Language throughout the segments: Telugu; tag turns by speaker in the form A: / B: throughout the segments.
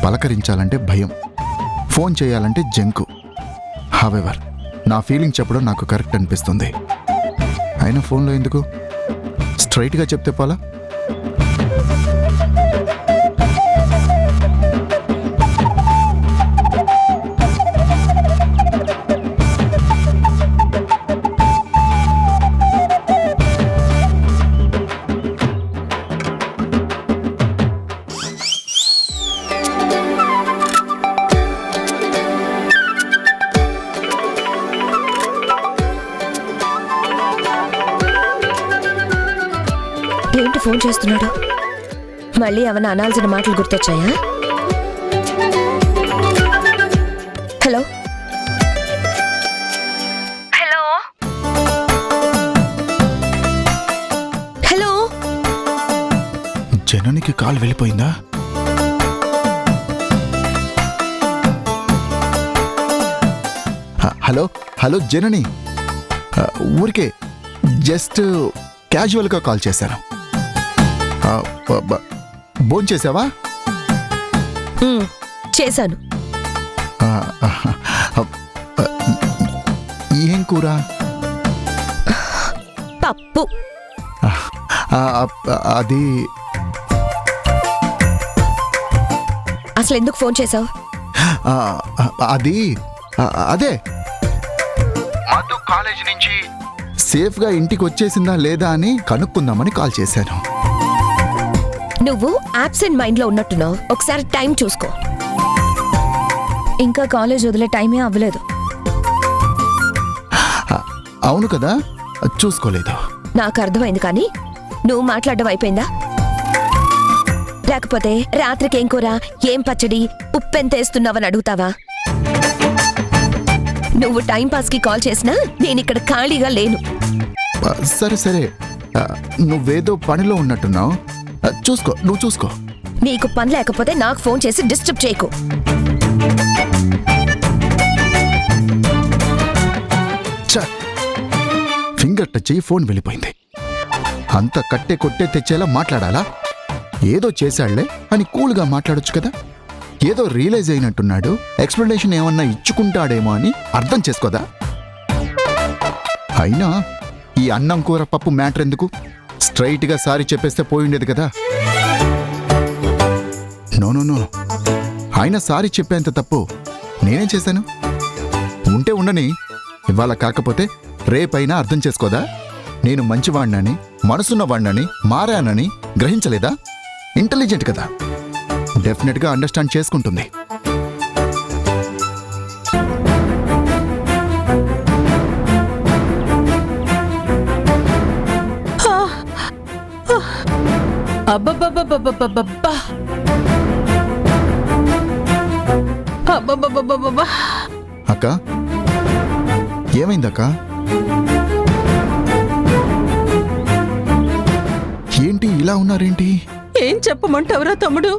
A: పలకరించాలంటే భయం, ఫోన్ చేయాలంటే జంకు. హవెవర్ నా ఫీలింగ్ చెప్పడం నాకు కరెక్ట్ అనిపిస్తుంది. అయినా ఫోన్లో ఎందుకు? స్ట్రైట్గా చెప్తే పోలా?
B: ఏంటి ఫోన్ చేస్తున్నాడు? మళ్ళీ ఏమన్నా అనాల్సిన మాటలు గుర్తొచ్చాయా? Hello hello hello.
A: జననికి కాల్ వెళ్ళిపోయిందా? హలో హలో జనని, ఊరికే జస్ట్ క్యాజువల్గా కాల్ చేశాను. భోంచేసావా?
B: చేశాను.
A: ఏం కూర?
B: పప్పు.
A: అది
B: అసలు ఎందుకు ఫోన్ చేసావు?
A: అది అదే మధు కాలేజ్ నుంచి సేఫ్గా ఇంటికి వచ్చేసిందా లేదా అని కనుక్కుందామని కాల్ చేశాను.
B: నువ్వు ఆబ్సెంట్ మైండ్లో ఉన్నట్టున్నావు. ఒకసారి టైం చూసుకో. ఇంకా కాలేజ్ వదిలే టైమే అవ్వలేదు.
A: అవును కదా, చూసుకోలేదు.
B: నాకు అర్థమైంది, కానీ నువ్వు మాట్లాడడం అయిపోయిందా? లేకపోతే రాత్రికి ఏం కూర, ఏం పచ్చడి, ఉప్పెంతేస్తున్నావని అడుగుతావా? నువ్వు టైంపాస్కి కాల్ చేసినా నేనిక్కడ ఖాళీగా లేను.
A: సరే సరే, నువ్వేదో పనిలో ఉన్నట్టున్నావు. చూసుకో, నువ్వు చూసుకో.
B: నీకు పని లేకపోతే నాకు ఫోన్ చేసి డిస్టర్బ్ చేయకు.
A: ఫింగర్ టచ్ అయ్యి ఫోన్ వెళ్ళిపోయింది. అంత కట్టే కొట్టే తెచ్చేలా మాట్లాడాలా? ఏదో చేశాళ్లే అని కూల్గా మాట్లాడొచ్చు కదా. ఏదో రియలైజ్ అయినట్టున్నాడు, ఎక్స్ప్లెనేషన్ ఏమన్నా ఇచ్చుకుంటాడేమో అని అర్థం చేసుకోదా? అయినా ఈ అన్నం కూర పప్పు మ్యాటర్ ఎందుకు? స్ట్రైట్గా సారీ చెప్పేస్తే పోయిండేది కదా. నో నో నో, ఆయన సారీ చెప్పేంత తప్పు నేనేం చేశాను? ఉంటే ఉండని, ఇవాళ కాకపోతే రేపైనా అర్థం చేసుకోదా? నేను మంచివాణ్ణని, మనసున్నవాణ్ణని, మారానని గ్రహించలేదా? ఇంటెలిజెంట్ కదా, డెఫినెట్గా అండర్స్టాండ్ చేసుకుంటుంది.
C: అబ్బబ్బబ్బబ్బబ్బబ్బబ్బా! అబ్బబ్బబ్బబ్బబ్బా!
A: అక్క, ఏమైందక్క? ఏంటి ఇలా ఉన్నారేంటి?
C: ఏం చెప్పమంటావురా తమ్ముడు?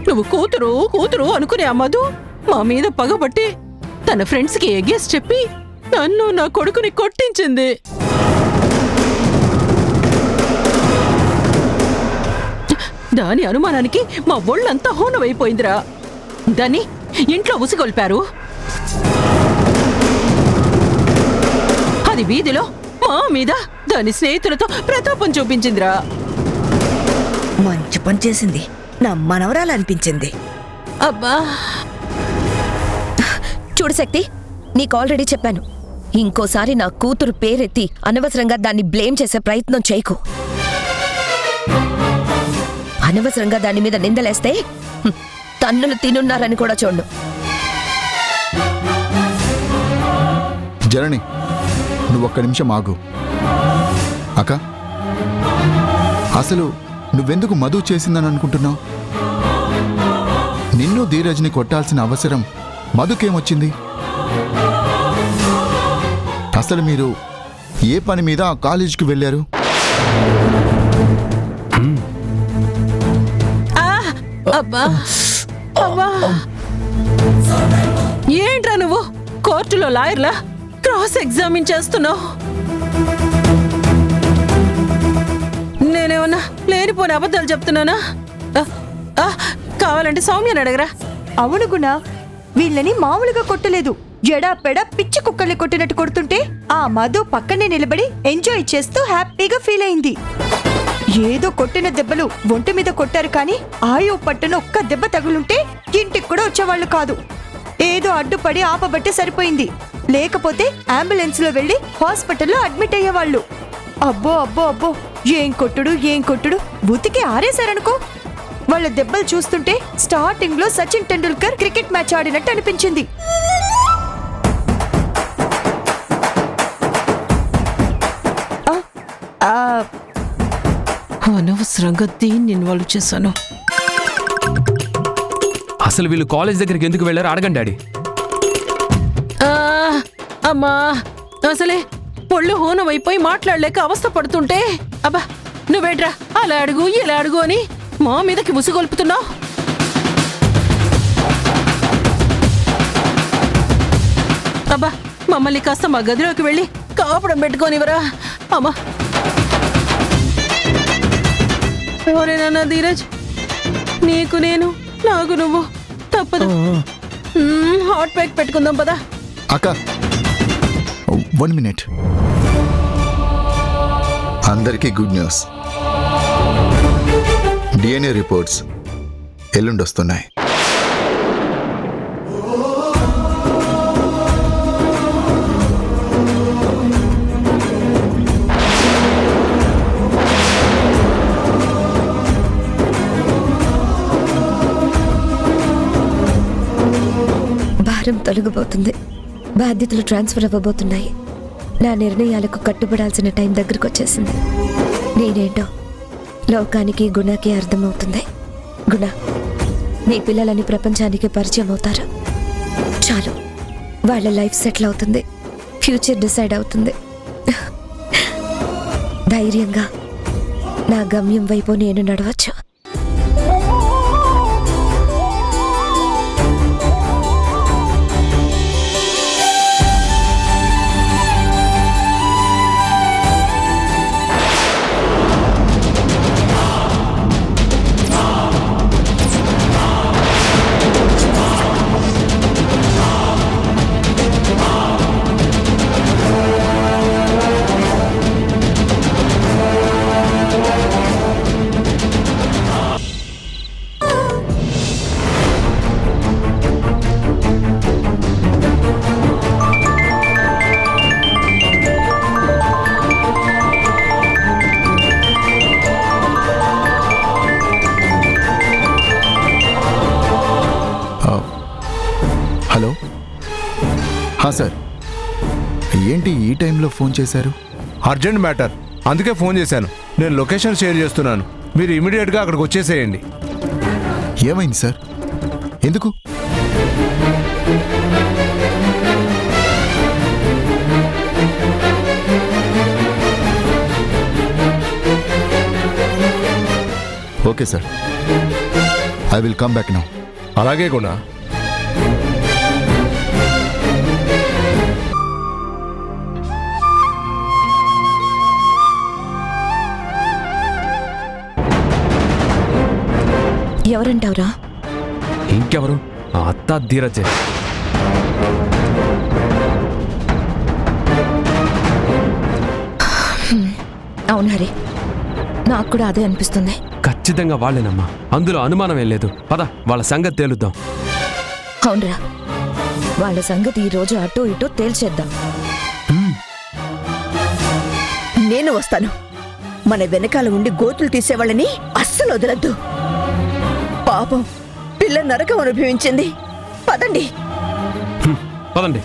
C: నువ్వు కూతురు కూతురు అనుకునే ఆ మధు మా మీద పగబట్టి తన ఫ్రెండ్స్కి ఎగేసి చెప్పి నన్ను నా కొడుకుని కొట్టించింది. దాని అనుమానానికి మా ఒళ్ళంతా హోనమైపోయిందిరా. దాన్ని ఇంట్లో ఉసిగొల్పారు. అది వీధిలో మా మీద దాని స్నేహితులతో ప్రతాపం చూపించిందిరా.
D: మంచి పని చేసింది, నా మనవరాలనిపించింది.
C: అబ్బా!
B: చూడు శక్తి, నీకు ఆల్రెడీ చెప్పాను, ఇంకోసారి నా కూతురు పేరెత్తి అనవసరంగా దాన్ని బ్లేమ్ చేసే ప్రయత్నం చేయకు. అనవసరంగా దాని మీద నిందలేస్తే తన్నులు తినున్నారని కూడా చూడు.
A: జనని, నువ్వొక్క నిమిషం ఆగు. అక్క, అసలు నువ్వెందుకు మధు చేసిందని అనుకుంటున్నావు? నిన్ను ధీరజ్ని కొట్టాల్సిన అవసరం మధుకేమొచ్చింది? అసలు మీరు ఏ పని మీద ఆ కాలేజీకి వెళ్ళారు?
C: అబ్బా! అబ్బా! ఏంట్రా నువ్వు కోర్టులో లాయర్లా క్రాస్ ఎగ్జామిన్ చేస్తున్నావు? నేనేమన్నా లేనిపోని అబద్ధాలు చెప్తున్నానా? కావాలంటే సౌమ్యని అడగరా.
E: అవును గుణ, వీళ్ళని మామూలుగా కొట్టలేదు, ఎడాపెడా పిచ్చి కుక్కల్ని కొట్టినట్టు కొడుతుంటే ఆ మధు పక్కనే నిలబడి ఎంజాయ్ చేస్తూ హ్యాపీగా ఫీల్ అయింది. ఏదో కొట్టిన దెబ్బలు ఒంటి మీద కొట్టారు కానీ ఆయు పట్టున ఒక్క దెబ్బ తగులుంటే ఇంటికి కూడా వచ్చేవాళ్ళు కాదు. ఏదో అడ్డుపడి ఆపబట్టి సరిపోయింది, లేకపోతే అంబులెన్స్ లో వెళ్లి హాస్పిటల్లో అడ్మిట్ అయ్యేవాళ్ళు. అబ్బో అబ్బో అబ్బో, ఏం కొట్టుడు ఉతికి ఆరేశారనుకో. వాళ్ళ దెబ్బలు చూస్తుంటే స్టార్టింగ్ లో సచిన్ టెండూల్కర్ క్రికెట్ మ్యాచ్ ఆడినట్టు అనిపించింది.
C: అనవసరంగా దీన్ని ఇన్వాల్వ్ చేశాను.
F: అసలు వీళ్ళు కాలేజ్ దగ్గరికి ఎందుకు వెళ్ళారు అడగండి డాడీ.
C: అమ్మా, అసలే పొళ్ళు హోనమైపోయి మాట్లాడలేక అవస్థ పడుతుంటే అబ్బా నువ్వేడ్రా అలా అడుగు ఇలా అడుగు అని మా మీదకి ముసుగొల్పుతున్నావు. అబ్బా మమ్మల్ని కాస్త మా గదిలోకి వెళ్ళి కాపడం పెట్టుకోనివరా. అమ్మా ఎవరేనా ధీరజ్, నీకు నేను, నాకు నువ్వు, తప్పదు. హాట్ ప్యాక్ పెట్టుకుందాం పదా.
A: అక్క 1 minute. అందరికీ గుడ్ న్యూస్. డిఎన్ఏ రిపోర్ట్స్ ఎల్లుండి వస్తున్నాయి.
B: భారం తొలగిపోతుంది, బాధ్యతలు ట్రాన్స్ఫర్ అవ్వబోతున్నాయి. నా నిర్ణయాలకు కట్టుబడాల్సిన టైం దగ్గరకు వచ్చేసింది. నేనేంటో లోకానికి గుణకి అర్థమవుతుంది. గుణ, నీ పిల్లలని ప్రపంచానికి పరిచయం అవుతారు. చాలు, వాళ్ళ లైఫ్ సెటిల్ అవుతుంది, ఫ్యూచర్ డిసైడ్ అవుతుంది. ధైర్యంగా నా గమ్యం వైపు నేను నడవచ్చు.
A: హలో. సార్, ఏంటి ఈ టైంలో ఫోన్ చేశారు?
G: అర్జెంట్ మ్యాటర్, అందుకే ఫోన్ చేశాను. నేను లొకేషన్ షేర్ చేస్తున్నాను, మీరు ఇమీడియట్గా అక్కడికి వచ్చేసేయండి.
A: ఏమైంది సార్? ఎందుకు? Okay sir, I will come back now.
G: అలాగే కూడా.
B: ఎవరంటావురా?
F: ఇంకెవరు? ఆ అత్త ధీరజే.
B: అవును హరి, నాకు కూడా అదే అనిపిస్తుంది.
F: ఖచ్చితంగా వాళ్ళేనమ్మా, అందులో అనుమానం ఏం లేదు. పద వాళ్ళ సంగతి తేలుద్దాం.
B: అవునరా, వాళ్ళ సంగతి ఈ రోజు అటు ఇటు తేల్చేద్దాం.
D: నేను వస్తాను. మన వెనకాల ఉండి గోతులు తీసేవాళ్ళని అస్సలు వదలద్దు. పాపం పిల్ల నరకం అనుభవించింది. పదండి.
F: పదండి.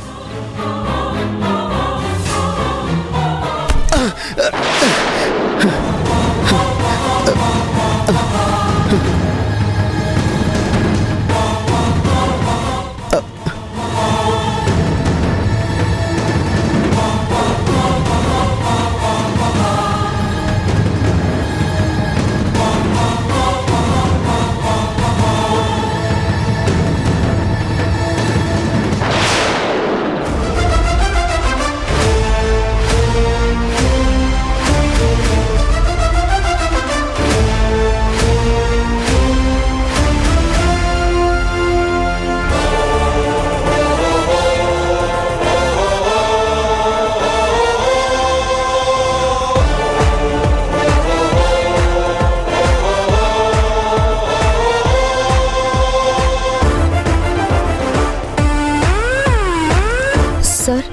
B: సార్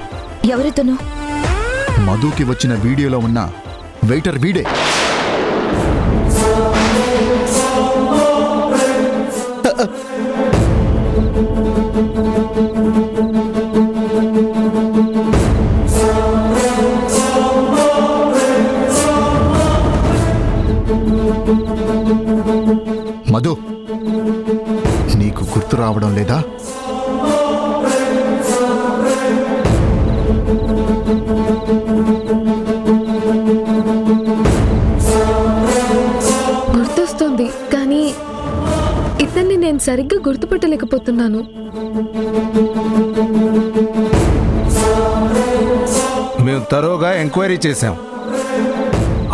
B: ఎవరితను?
A: మధుకి వచ్చిన వీడియోలో ఉన్న వెయిటర్ వీడే. మధు, నీకు గుర్తు రావడం లేదా?
H: గుర్తొస్తుంది, కానీ ఇతన్ని నేను సరిగ్గా గుర్తుపట్టలేకపోతున్నాను.
G: మేము తరోగా ఎంక్వైరీ చేశాం.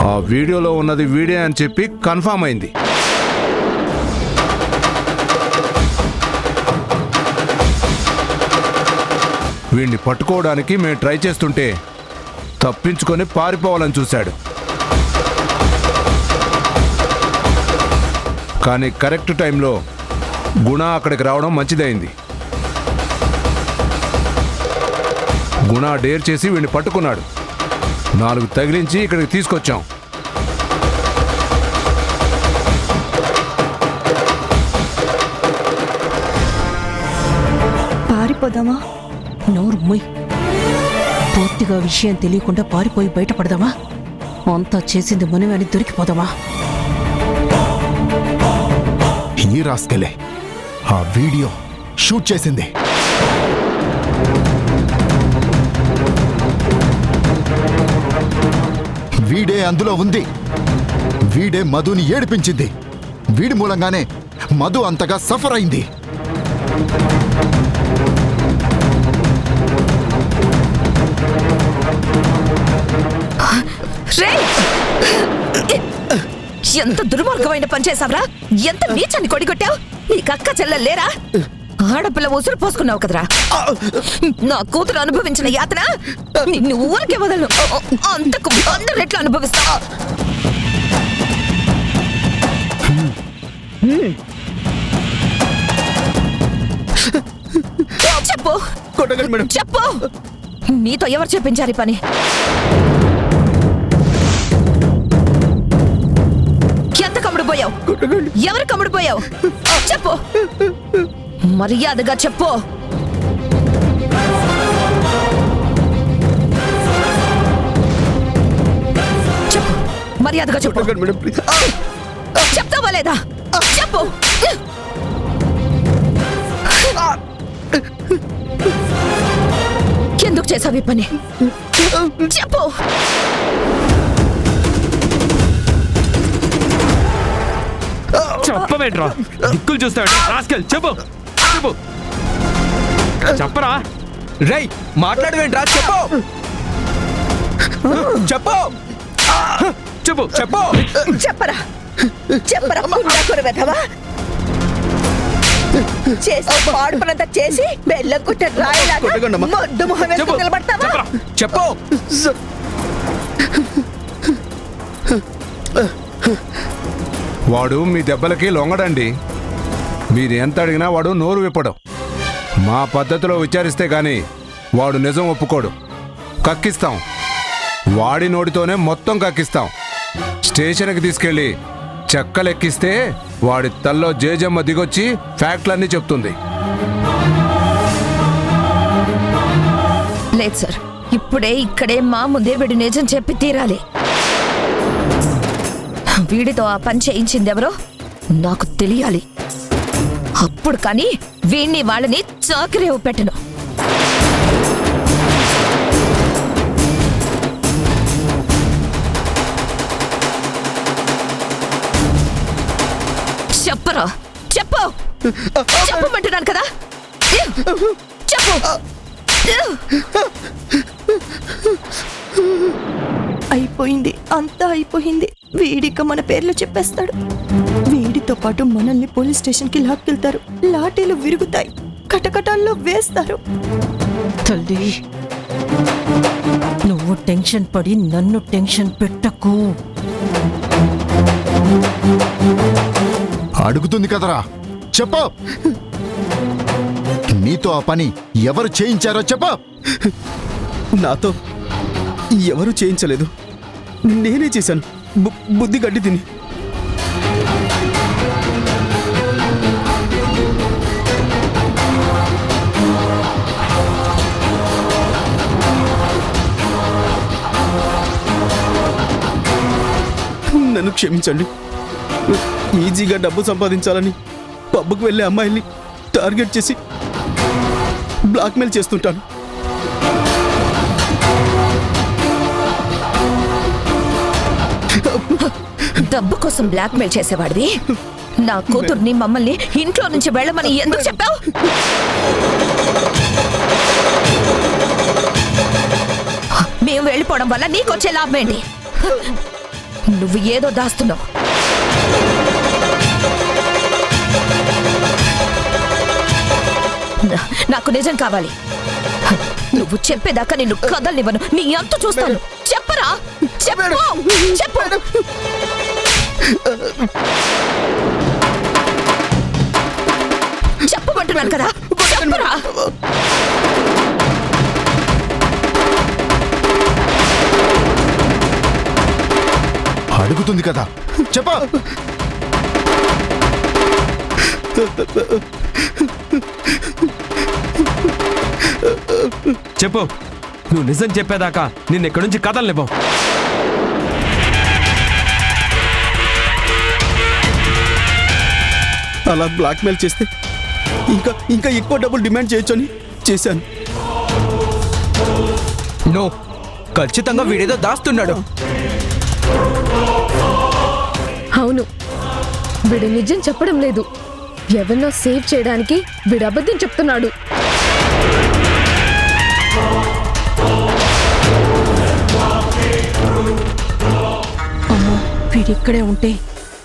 G: ఆ వీడియోలో ఉన్నది వీడే అని చెప్పి కన్ఫర్మ్ అయింది. వీడిని పట్టుకోవడానికి మేము ట్రై చేస్తుంటే తప్పించుకొని పారిపోవాలని చూశాడు. కానీ కరెక్ట్ టైంలో గుణ అక్కడికి రావడం మంచిదైంది. గుణ డేర్ చేసి వీడిని పట్టుకున్నాడు. 4 తగిలించి ఇక్కడికి తీసుకొచ్చాం.
E: పారిపోదామా?
C: నోరు మొయ్. పూర్తిగా విషయం తెలియకుండా పారిపోయి బయటపడదామా? అంతా చేసింది మనమే అని దొరికిపోదామా?
A: ఈ రాస్కెలే ఆ వీడియో షూట్ చేసింది. వీడే అందులో ఉంది. వీడే మధుని ఏడిపించింది. వీడి మూలంగానే మధు అంతగా సఫర్ అయింది.
B: రేయ్! ఎంత దుర్మార్గమైన పని చేసావురా? ఎంత నీచాన్ని కొడిగొట్టావు? నీకు అక్క చెల్లెలు లేరా? ఆడపిల్ల ఉసురు పోసుకున్నావు కదరా. నా కూతురు అనుభవించిన యాతన నిన్ను ఊరికే వదలను. అంతకు 100 రెట్లు అనుభవిస్తా. చెప్పు, చెప్పు, నీతో ఎవరు చెప్పించారు ఈ పని? ఎంత కమ్ముడు పోయావు? ఎవరు కమ్ముడు పోయావు? చెప్పు, మర్యాదగా చెప్పు. చెప్పు, మర్యాదగా చెప్పు. చెప్తావా లేదా? చెప్పు. ఎందుకు చేసావు ఈ పని? చెప్పు.
F: చెప్పవేంట్రా? దిక్కులు చూస్తాడు రాస్కెల్. చెప్పు చెప్పు, చెప్పరా.
I: రై మాట్లాడవేంట్రా? చెప్పు చెప్పు
F: చెప్పు
I: చెప్పు
D: చెప్పరా, చెప్పరా పుండాకుర వెధవా. చేసి పాడు పనంతా చేసి బెల్లం కుట్ట రాయలాగా మొద్దు మొహం వేసుకుని నిలబడతావా?
I: చెప్పు.
G: వాడు మీ దెబ్బలకి లొంగడండి. మీరు ఎంత అడిగినా వాడు నోరు విప్పడం. మా పద్ధతిలో విచారిస్తే గాని వాడు నిజం ఒప్పుకోడు. కక్కిస్తాం. వాడి నోటితోనే మొత్తం కక్కిస్తాం. స్టేషన్కి తీసుకెళ్ళి చెక్కలెక్కిస్తే వాడి తల్లో జేజమ్మ దిగొచ్చి ఫ్యాక్ట్లన్నీ చెప్తుంది.
B: లేదు సార్, ఇప్పుడే ఇక్కడే మా ముందే వీడు నిజం చెప్పి తీరాలి. వీడితో ఆ పని చేయించింది ఎవరో నాకు తెలియాలి. అప్పుడు కానీ వీణ్ణి వాళ్ళని చాకరేవు పెట్టను. చెప్పరా, చెప్పు, చెప్పమంటున్నాను కదా. చెప్పు.
E: అయిపోయింది, అంతా అయిపోయింది. వీడిక మన పేర్లు చెప్పేస్తాడు. వీడితో పాటు మనల్ని పోలీస్ స్టేషన్కి లాక్కెళ్తారు. లాఠీలు విరుగుతాయి, కటకటాల్లో వేస్తారు.
C: తల్లి, నువ్వు టెన్షన్ పడి నన్ను టెన్షన్ పెట్టకు.
A: అడుగుతుంది కదరా, చెప్పు. నీతో ఆ పని ఎవరు చేయించారో చెప్పు.
I: నాతో ఎవరు చేయించలేదు, నేనే చేశాను. బుద్ధి గడ్డి తిని. నన్ను క్షమించండి. ఈజీగా డబ్బు సంపాదించాలని పబ్బుకు వెళ్ళే అమ్మాయిల్ని టార్గెట్ చేసి బ్లాక్మెయిల్ చేస్తుంటాను.
B: డబ్బు కోసం బ్లాక్మెయిల్ చేసేవాడివి. నా కూతుర్ని మమ్మల్ని ఇంట్లో నుంచి వెళ్ళమని ఎందుకు చెప్పావు? మేము వెళ్ళిపోవడం వల్ల నీకొచ్చే లాభం ఏంటి? నువ్వు ఏదో దాస్తున్నావు. నాకు నిజం కావాలి. నువ్వు చెప్పేదాకా నిన్ను కదలనివ్వను. నీ అంత చూస్తాను. చెప్పరా? చెప్పు. చెప్పమంటున్నాను కదా, చెప్పరా?
A: అడుగుతుంది కదా, చెప్పా.
F: చెప్పు. నువ్వు నిజం చెప్పేదాకా నిన్ను ఇక్కడి నుంచి కదలనివ్వం.
I: అలా బ్లాక్మెయిల్ చేస్తే ఇంకా ఎక్కువ డబ్బులు డిమాండ్ చేయొచ్చని చేశాను.
J: నో, ఖచ్చితంగా వీడేదో దాస్తున్నాడు.
H: అవును, వీడు నిజం చెప్పడం లేదు. ఎవరినో సేవ్ చేయడానికి వీడు అబద్ధం చెప్తున్నాడు.
C: అమ్మో, వీడిక్కడే ఉంటే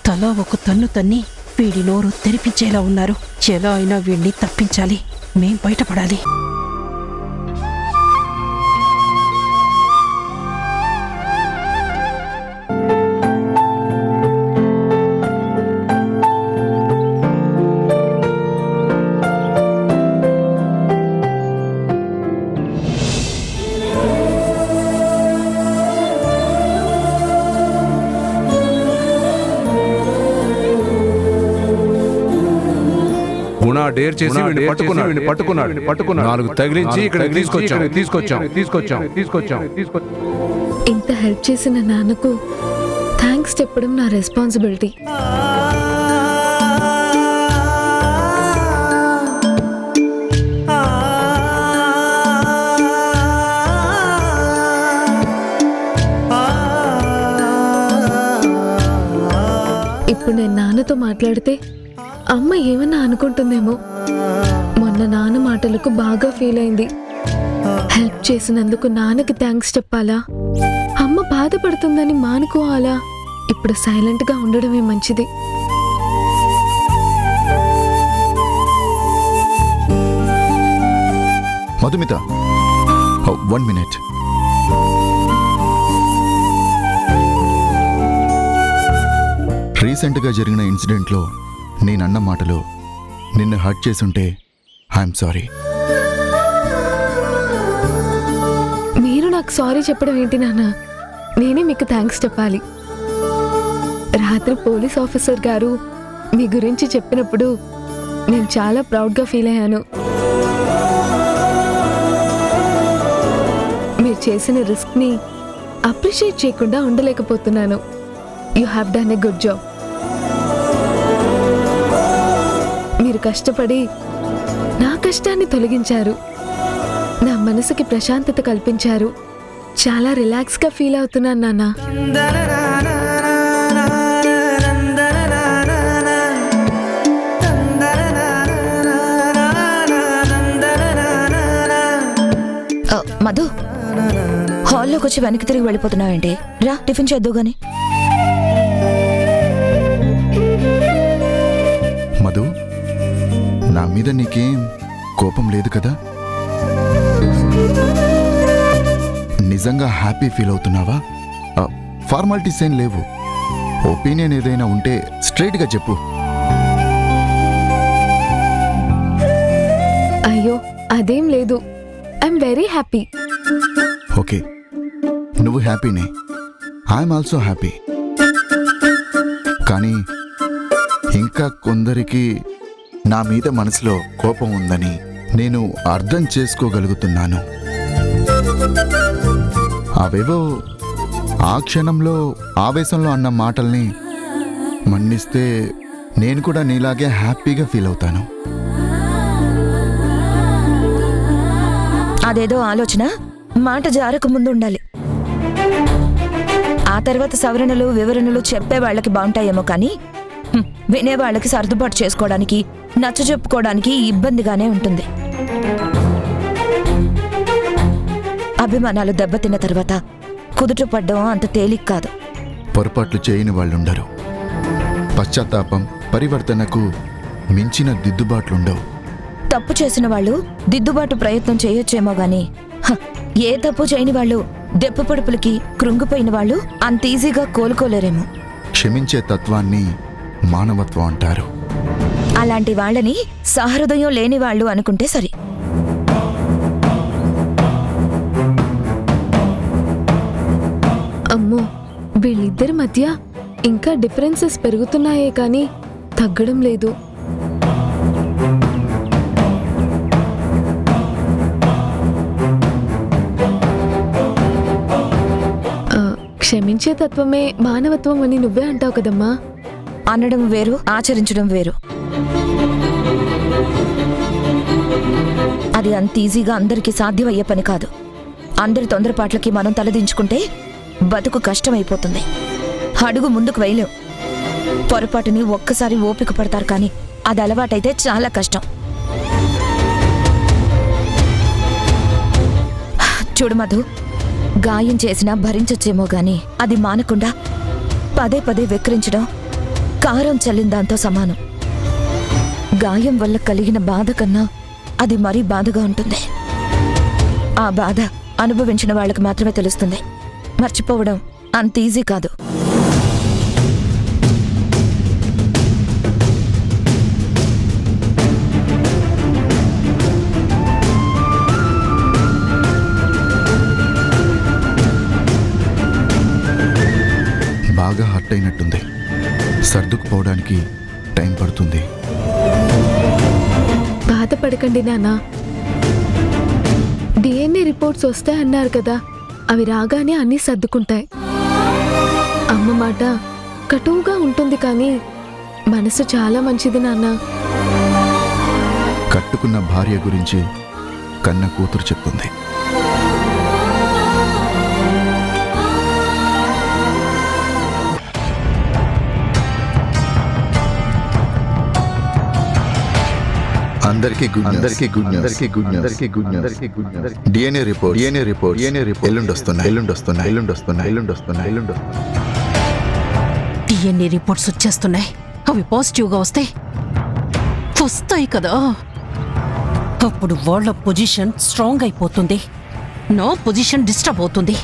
C: తలా ఒక తన్ను తన్ని వీడి నోరు తెరిపించేలా ఉన్నారు. ఎలా అయినా వీడిని తప్పించాలి. మేం బయటపడాలి.
G: గుణ డేర్ చేసి వీడిని పట్టుకున్నాడు. నాలుగు తగిలించి ఇక్కడ తీసుకొచ్చాం.
H: ఇంత హెల్ప్ చేసిన నాన్నకు థ్యాంక్స్ చెప్పడం నా రెస్పాన్సిబిలిటీ. ఇప్పుడు నేను నాన్నతో మాట్లాడితే అమ్మ ఏమన్నా అనుకుంటుందేమో. మొన్న నాన్న మాటలకు బాగా ఫీల్ అయింది. హెల్ప్ చేసినందుకు నాన్నకి థ్యాంక్స్ చెప్పాలా, అమ్మ బాధపడుతుందని మానుకోవాలా? ఇప్పుడు సైలెంట్ గా ఉండడమే మంచిది.
A: మధుమిత, 1 minute. రీసెంట్గా జరిగిన ఇన్సిడెంట్లో నేనన్న మాటలు నిన్ను హర్ట్ చేసుంటే ఐఎమ్ సారీ.
H: మీరు నాకు సారీ చెప్పడం ఏంటి నాన్న? నేనే మీకు థ్యాంక్స్ చెప్పాలి. రాత్రి పోలీస్ ఆఫీసర్ గారు మీ గురించి చెప్పినప్పుడు నేను చాలా ప్రౌడ్గా ఫీల్ అయ్యాను. మీరు చేసిన రిస్క్ని అప్రిషియేట్ చేయకుండా ఉండలేకపోతున్నాను. You have done a good job. మీరు కష్టపడి నా కష్టాన్ని తొలగించారు. నా మనసుకి ప్రశాంతత కల్పించారు. చాలా రిలాక్స్గా ఫీల్ అవుతున్నాను నాన్న.
B: మధు, హాల్లోకి వచ్చి వెనక్కి తిరిగి వెళ్ళిపోతున్నావేంటి? రా, టిఫిన్ చేద్దు గాని.
A: మధు, నా మీద నీకేం కోపం లేదు కదా? నిజంగా హ్యాపీ ఫీల్ అవుతున్నావా? ఫార్మాలిటీస్ ఏం లేవు. ఒపీనియన్ ఏదైనా ఉంటే స్ట్రైట్గా చెప్పు.
H: అయ్యో, అదేం లేదు. I'm very happy.
A: ఓకే, నువ్వు హ్యాపీనే, ఐఎమ్ ఆల్సో హ్యాపీ. కానీ ఇంకా కొందరికి నా మీద మనసులో కోపం ఉందని నేను అర్థం చేసుకోగలుగుతున్నాను. అవేవో ఆ క్షణంలో ఆవేశంలో అన్న మాటల్ని మన్నిస్తే నేను కూడా నీలాగే హ్యాపీగా ఫీల్ అవుతాను.
B: అదేదో ఆలోచన మాట జారక ముందు ఉండాలి. ఆ తర్వాత సవరణలు వివరణలు చెప్పే వాళ్ళకి బాగుంటాయేమో కానీ వినే వాళ్ళకి సర్దుబాటు చేసుకోవడానికి నచ్చ చెప్పుకోవడానికి ఇబ్బందిగానే ఉంటుంది. అభిమానాలు దెబ్బతిన్న తర్వాత కుదుట పడ్డం అంత తేలిక కాదు.
A: పొరపాట్లు చేయని వాళ్ళుండరు. పశ్చాత్తాపం, పరివర్తనకు మించిన దిద్దుబాట్లుండవు.
B: తప్పు చేసిన వాళ్ళు దిద్దుబాటు ప్రయత్నం చేయొచ్చేమో గాని ఏ తప్పు చేయని వాళ్ళు దెబ్బ పొడుపులకి కృంగిపోయిన వాళ్ళు అంత ఈజీగా కోలుకోలేరేమో.
A: క్షమించే తత్వాన్ని మానవత్వం అంటారు.
B: అలాంటి వాళ్ళని సహృదయం లేని వాళ్ళు అనుకుంటే సరి.
H: అమ్మో, వీళ్ళిద్దరి మధ్య ఇంకా డిఫరెన్సెస్ పెరుగుతున్నాయే కానీ తగ్గడం లేదు. క్షమించే తత్వమే మానవత్వం అని నువ్వే అంటావు కదమ్మా.
B: అనడం వేరు, ఆచరించడం వేరు. అది అంత ఈజీగా అందరికీ సాధ్యమయ్యే పని కాదు. అందరి తొందరపాట్లకి మనం తలదించుకుంటే బతుకు కష్టమైపోతుంది. అడుగు ముందుకు వేయలేం. పొరపాటుని ఒక్కసారి ఓపిక పడతారు కానీ అది అలవాటైతే చాలా కష్టం. చూడు మధు, గాయం చేసినా భరించొచ్చేమో గాని అది మానకుండా పదే పదే వెక్కిరించడం కారం చల్లిన దాంతో సమానం. గాయం వల్ల కలిగిన బాధ కన్నా అది మరీ బాధగా ఉంటుంది. ఆ బాధ అనుభవించిన వాళ్ళకి మాత్రమే తెలుస్తుంది. మర్చిపోవడం అంత ఈజీ కాదు.
A: బాగా హర్ట్ అయినట్టుంది. సర్దుకుపోవడానికి టైం పడుతుంది.
H: బాధపడకండి నాన్న. డిఎన్ఏ రిపోర్ట్స్ వస్తాయన్నారు కదా, అవి రాగానే అన్నీ సర్దుకుంటాయి. అమ్మ మాట కటువుగా ఉంటుంది కానీ మనసు చాలా మంచిది నాన్న.
A: కట్టుకున్న భార్య గురించి కన్న కూతురు చెప్తుంది. అందరికీ గుడ్ న్యూస్. డిఎన్ఏ రిపోర్ట్ ఎల్లుండి వస్తున్నాయి.
C: డిఎన్ఏ రిపోర్ట్స్ వచ్చేస్తున్నాయి. అవి పాజిటివ్గా వస్తాయి కదా, అప్పుడు వాళ్ళ పొజిషన్ స్ట్రాంగ్ అయిపోతుంది. నా పొజిషన్ డిస్టర్బ్ అవుతుంది.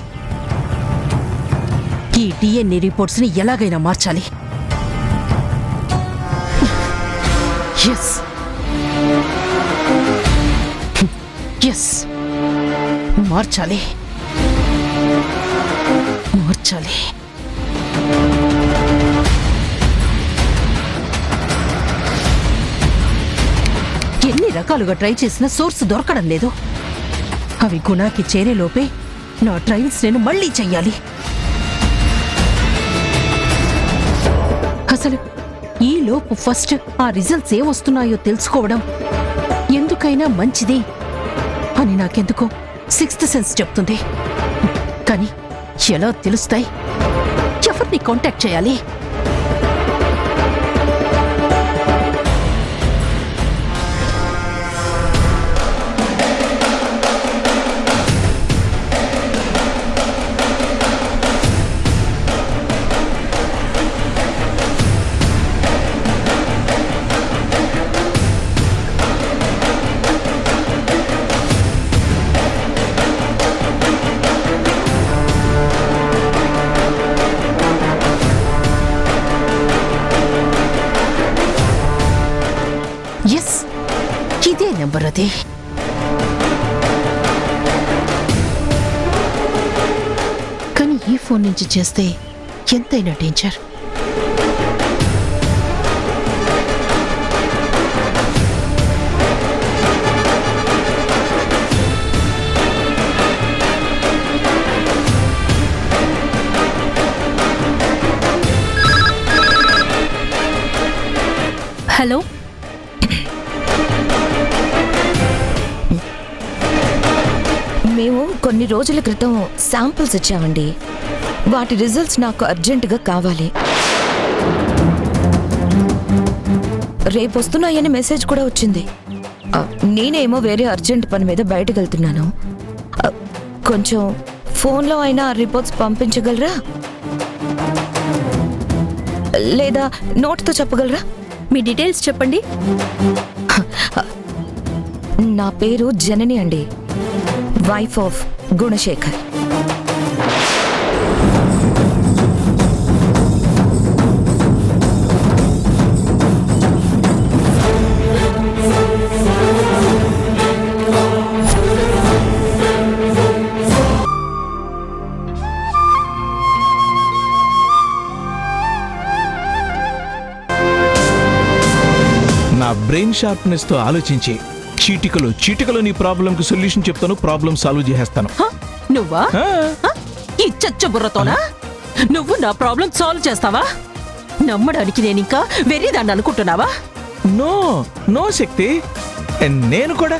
C: ఈ డిఎన్ఏ రిపోర్ట్స్ ని ఎలాగైనా మార్చాలి. ఎస్, మార్చాలి. ఎన్ని రకాలుగా ట్రై చేసినా సోర్స్ దొరకడం లేదు. అవి గుణాకి చేరేలోపే నా ట్రయల్స్ నేను మళ్ళీ చెయ్యాలి. అసలు ఈ లోపు ఫస్ట్ ఆ రిజల్ట్స్ ఏమొస్తున్నాయో తెలుసుకోవడం ఎందుకైనా మంచిది అని నాకెందుకో సిక్స్త్ సెన్స్ చెప్తుంది. కానీ ఎలా తెలుస్తాయి? ఎవరిని కాంటాక్ట్ చేయాలి? ఎస్, ఇదే నెంబర్. అది ఫోన్ నుంచి చేస్తే ఎంతైనా డేంజర్.
H: హలో,
B: మేము కొన్ని రోజుల క్రితం శాంపిల్స్ ఇచ్చామండి. వాటి రిజల్ట్స్ నాకు అర్జెంటుగా కావాలి. రేపు వస్తున్నాయని మెసేజ్ కూడా వచ్చింది. నేనేమో వేరే అర్జెంట్ పని మీద బయటకు వెళ్తున్నాను. కొంచెం ఫోన్లో అయినా రిపోర్ట్స్ పంపించగలరా, లేదా నోట్తో చెప్పగలరా?
H: మీ డీటెయిల్స్ చెప్పండి.
B: నా పేరు జనని అండి, వైఫ్ ఆఫ్ గుణశేఖర్.
J: నా బ్రెయిన్ షార్ప్నెస్ తో ఆలోచించి చీటికలు నీ ప్రాబ్లంకి సొల్యూషన్ చెప్తాను, ప్రాబ్లం సాల్వ్ చేసేస్తాను.
C: నువ్వా? ఈ చచ్చ బుర్రతోనా నువ్వు నా ప్రాబ్లం సాల్వ్ చేస్తావా? నమ్మడానికి నేనింకా వెర్రిదాన్ని అనుకుంటున్నావా?
J: నో నో శక్తి, నేను కూడా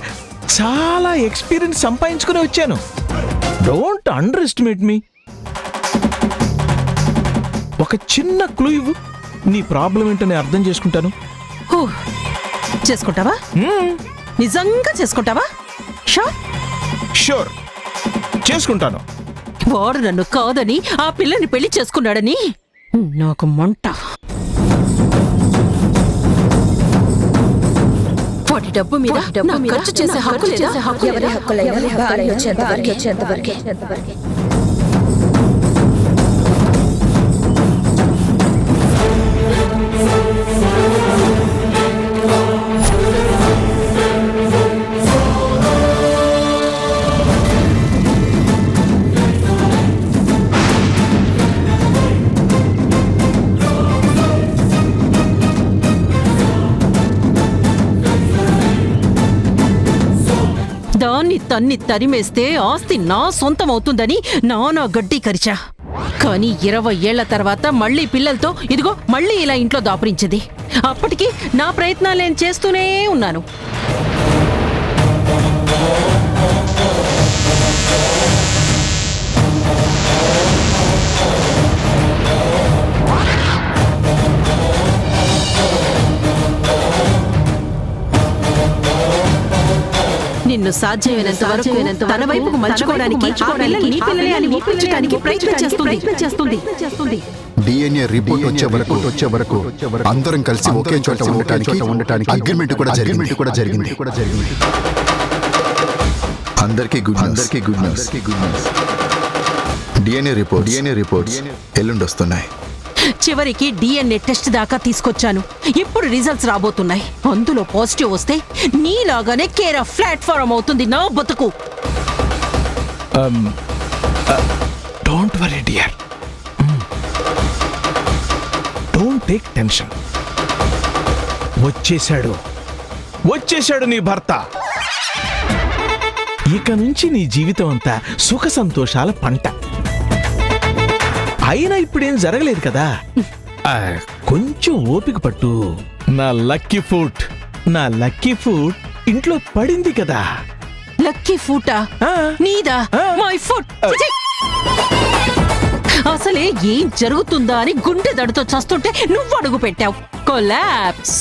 J: చాలా ఎక్స్పీరియన్స్ సంపాదించుకుని వచ్చాను. డోంట్ అండర్ ఎస్టిమేట్ మీ. ఒక చిన్న క్లూ ఇవ్వు, నీ ప్రాబ్లం ఏంటో నేను అర్థం చేసుకుంటాను.
C: చేసుకుంటావా? నిజంగా చేసుకుంటావా?
J: షూర్ చేసుకుంటాను.
C: వాడు నన్ను కాదని ఆ పిల్లని పెళ్లి చేసుకున్నాడని నాకు మంట. వాటి డబ్బు మీద ఖర్చు చేసే హక్కు లేదా?
B: ఎవరి హక్కులైనా భార్య వచ్చేంతవరకే.
C: దాన్ని తన్ని తరిమేస్తే ఆస్తి నా సొంతం అవుతుందని నానా గడ్డి కరిచా. కానీ 20 ఏళ్ల తర్వాత మళ్ళీ పిల్లలతో ఇదిగో మళ్ళీ ఇలా ఇంట్లో దాపురించింది. అప్పటికి నా ప్రయత్నాలు నేను చేస్తూనే ఉన్నాను. నిన్ను సాధ్యమైనంత వరకు తన వైపుకు మలుచుకోవడానికి ఆ పిల్లల్ని నీ పిల్లలే అని ఒప్పించడానికి ప్రయత్నం చేస్తుంది.
A: డిఎన్ఏ రిపోర్ట్ వచ్చే వరకు అందరం కలిసి ఒకే చోట ఉండటానికి అగ్రిమెంట్ కూడా జరిగింది. అందరికీ గుడ్ న్యూస్. డిఎన్ఏ రిపోర్ట్స్ ఎల్లుండి వస్తున్నాయి.
C: చివరికి డిఎన్ఏ టెస్ట్ దాకా తీసుకొచ్చాను. ఇప్పుడు రిజల్ట్స్ రాబోతున్నాయి. అందులో పాజిటివ్ వస్తే నీలాగానే కేర్ ఆఫ్ ప్లాట్ఫారం అవుతుంది నా బతుకు.
J: Don't worry dear, don't take tension. వచ్చేశాడు నీ భర్త. ఇక నుంచి నీ జీవితం అంతా సుఖ సంతోషాల పంట. అయినా ఇప్పుడేం జరగలేదు కదా, కొంచెం ఓపిక పట్టు. నా లక్కీ ఫుట్ ఇంట్లో పడింది కదా.
C: లక్కీ ఫుటా? నీదా? My foot. అసలే ఏం జరుగుతుందా అని గుండె దడతో చస్తుంటే నువ్వు అడుగు పెట్టావు. కొలాప్స్.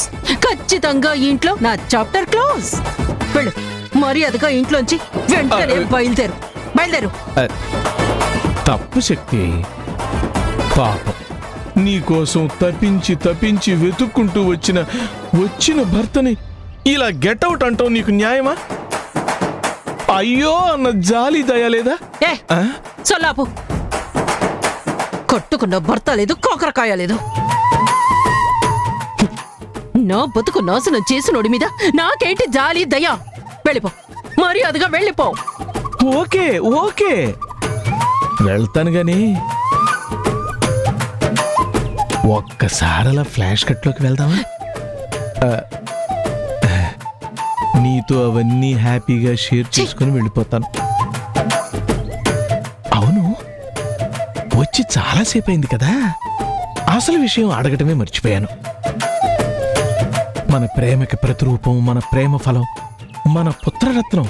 C: ఖచ్చితంగా ఇంట్లో నా చాప్టర్ క్లోజ్. వెళ్ళు, మర్యాదగా ఇంట్లోంచి వెంటనే బయలుదేరు.
J: తప్పు శక్తి, పాపం నీకోసం తప్పించి వెతుక్కుంటూ వచ్చిన భర్తని ఇలా గెట్అవుట్ అంటావు. నీకు న్యాయమా? అయ్యో అన్న జాలి దయలేదా?
C: సొల్లాపు. కొట్టుకున్న భర్త లేదు, కాకరకాయ లేదు. నా బతుకు నాశనం చేసినోడి మీద నాకేంటి జాలి దయ? వెళ్ళిపో, మర్యాదగా వెళ్ళిపో.
J: ఓకే వెళ్తాను గాని ఒక్కసారి అలా ఫ్లాష్ కట్లోకి వెళ్దామా? నీతో అవన్నీ హ్యాపీగా షేర్ చేసుకుని వెళ్ళిపోతాను. అవును, వచ్చి చాలాసేపు అయింది కదా, అసలు విషయం అడగటమే మర్చిపోయాను. మన ప్రేమకి ప్రతిరూపం, మన ప్రేమ ఫలం, మన పుత్రరత్నం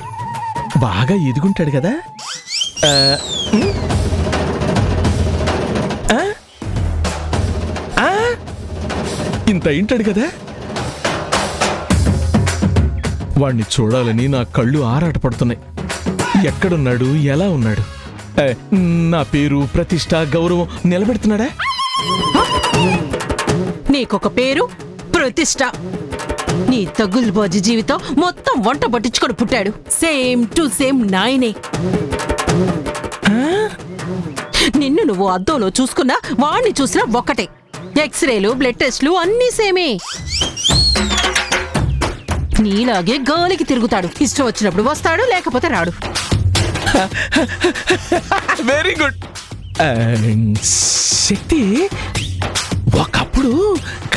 J: బాగా ఎదుగుంటాడు కదా. ఇంత ఇంటాడు కదా. వాణ్ణి చూడాలని నా కళ్ళు ఆరాటపడుతున్నాయి. ఎక్కడున్నాడు, ఎలా ఉన్నాడు, నా పేరు, ప్రతిష్ట, గౌరవం నిలబెడుతున్నాడా?
C: నీకొక పేరు, ప్రతిష్ట. నీ తగులుబాజీ జీవితం మొత్తం వంట పట్టించుకొని పుట్టాడు. సేమ్ టు సేమ్ నాయనే. నిన్ను నువ్వు అద్దంలో చూసుకున్నా, వాణ్ణి చూసినా ఒక్కటే. ఎక్స్రేలు, బ్లడ్ టెస్ట్లు అన్నీ సేమే. నీలాగే గాలికి తిరుగుతాడు. ఇష్టం వచ్చినప్పుడు వస్తాడు, లేకపోతే రాడు.
J: Very good. శక్తి, ఒకప్పుడు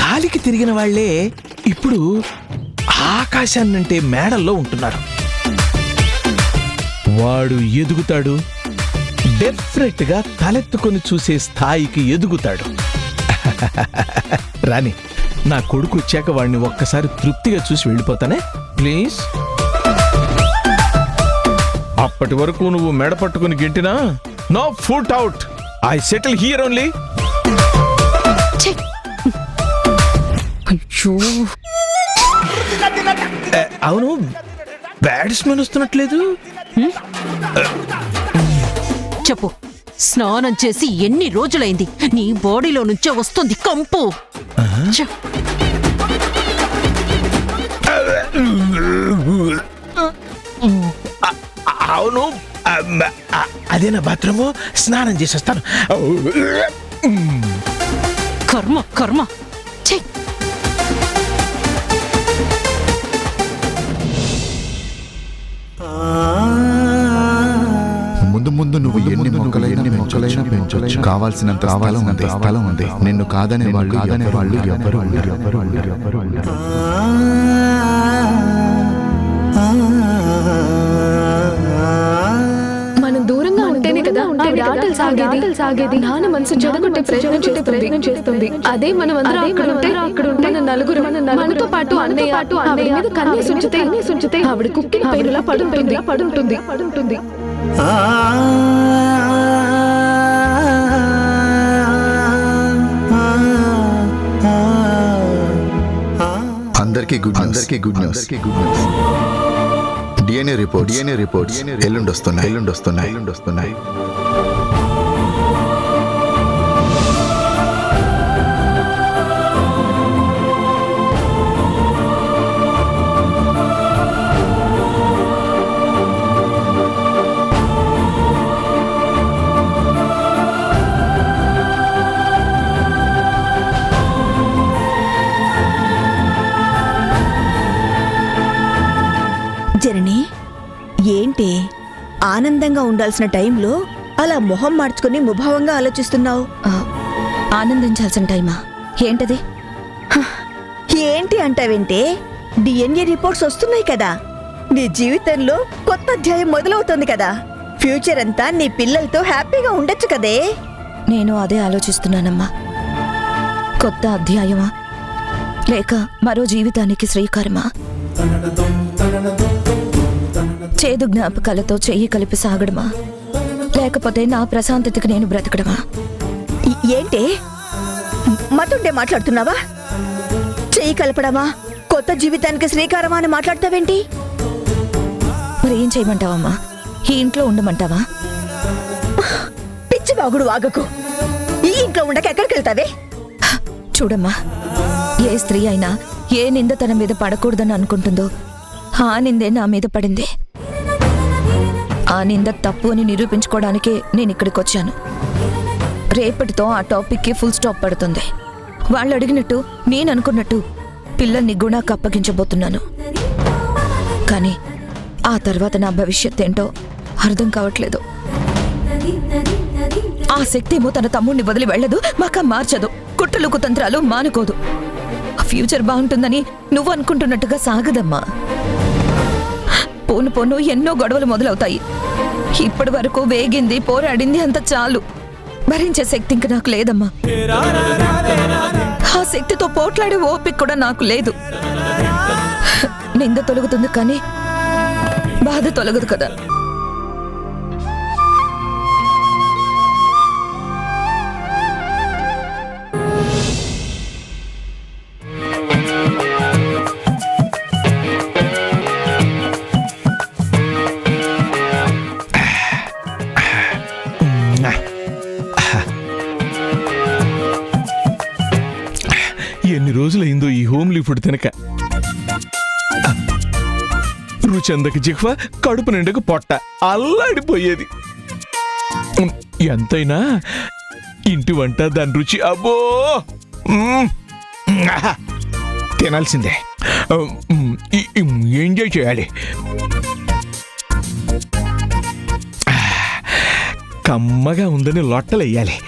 J: గాలికి తిరిగిన వాళ్లే ఇప్పుడు ఆకాశాన్నంటే మేడల్లో ఉంటున్నారు. వాడు ఎదుగుతాడు, డెఫినెట్ గా తలెత్తుకొని చూసే స్థాయికి ఎదుగుతాడు. రాని, నా కొడుకు వచ్చాక వాడిని ఒక్కసారి తృప్తిగా చూసి వెళ్ళిపోతానే ప్లీజ్. అప్పటి వరకు నువ్వు మెడ పట్టుకుని గెంటినా no foot out. I settle here only. అవును, బ్యాట్స్మెన్ వస్తున్నట్లేదు.
C: చెప్పు, స్నానం చేసి ఎన్ని రోజులైంది? నీ బాడీలో నుంచే వస్తుంది కంపు.
J: అవును, అదేనా బాత్రూము? స్నానం చేసి వస్తాను.
C: కర్మ కర్మ. చెయ్.
A: ముందు ముందు నువ్వు ఎన్ని మొక్కలైనా పెంచొచ్చు. కావాల్సినంత స్థలం ఉంది. నిన్ను కాదనే వాళ్ళు ఎవరు ఉండరు.
H: మనం దూరంగా ఉంటేనే కదా ఆటలు సాగేది. నాన్న మనసు చెడగొట్టే ప్రయత్నం చేస్తుంది. అదే మనం అందరం అక్కడ ఉంటే మన నలుగురు మనతో పాటు అన్నయ్య మీద కన్నీసు ఉంచితే ఆవిడ కుక్కిన పైరులా పడుంటుంది.
A: అందరికీ గుడ్ న్యూస్. డిఎన్ఏ రిపోర్ట్స్ ఎల్లుండి వస్తున్నాయి.
D: జనని, ఏంటి ఆనందంగా ఉండాల్సిన టైంలో అలా మొహం మార్చుకుని ముభావంగా ఆలోచిస్తున్నావు?
B: ఆనందించాల్సిన టైమా? ఏంటది?
D: ఏంటి అంటావేంటే, డిఎన్ఏ రిపోర్ట్స్ వస్తున్నాయి కదా. నీ జీవితంలో కొత్త అధ్యాయం మొదలవుతుంది కదా. ఫ్యూచర్ అంతా నీ పిల్లలతో హ్యాపీగా ఉండొచ్చు కదే.
B: నేను అదే ఆలోచిస్తున్నానమ్మా. కొత్త అధ్యాయమా, లేక మరో జీవితానికి శ్రీకారమా? చేదు జ్ఞాపకాలతో చెయ్యి కలిపి సాగడమా, లేకపోతే నా ప్రశాంతతకి నేను బ్రతకడమా?
D: ఏంటి మతుండే మాట్లాడుతున్నావా? చెయ్యి కలపడమా, కొత్త జీవితానికి శ్రీకారమా అని మాట్లాడతావేంటి?
B: మరి ఏం చేయమంటావమ్మా? ఈ ఇంట్లో ఉండమంటావా?
D: పిచ్చి బాగుడు వాగకు. ఈ ఇంట్లో ఉండక ఎక్కడికి వెళ్తావే?
B: చూడమ్మా, ఏ స్త్రీ అయినా ఏ నింద తన మీద పడకూడదని అనుకుంటుందో ఆ నిందే నా మీద పడింది. ఆ నింద తప్పు అని నిరూపించుకోవడానికే నేను ఇక్కడికి వచ్చాను. రేపటితో ఆ టాపిక్కి ఫుల్ స్టాప్ పడుతుంది. వాళ్ళు అడిగినట్టు, నేను అనుకున్నట్టు పిల్లల్ని గుణాకు అప్పగించబోతున్నాను. కానీ ఆ తర్వాత నా భవిష్యత్ ఏంటో అర్థం కావట్లేదు. ఆ శక్తి ఏమో తన తమ్ముడిని వదిలి వెళ్ళదు, మాక మార్చదు. కుట్రలు కుతంత్రాలు మానుకోదు. ఫ్యూచర్ బాగుంటుందని నువ్వు అనుకుంటున్నట్టుగా సాగదమ్మా. పోను పోను ఎన్నో గొడవలు మొదలవుతాయి. ఇప్పటి వరకు వేగింది, పోరాడింది అంత చాలు. భరించే శక్తి ఇంక నాకు లేదమ్మా. ఆ శక్తితో పోట్లాడే ఓపిక కూడా నాకు లేదు. నింద తొలగుతుంది కానీ బాధ తొలగదు కదా.
J: ఎన్ని రోజులైందో ఈ హోమ్లీ ఫుడ్ తినక. రుచందకి జిహ్వ, కడుపు నిండకు పొట్ట అల్లాడిపోయేది. ఎంతైనా ఇంటి వంట, దాని రుచి అబ్బో తినాల్సిందే. ఎంజాయ్ చేయాలి. కమ్మగా ఉందని లొట్టలేయాలి.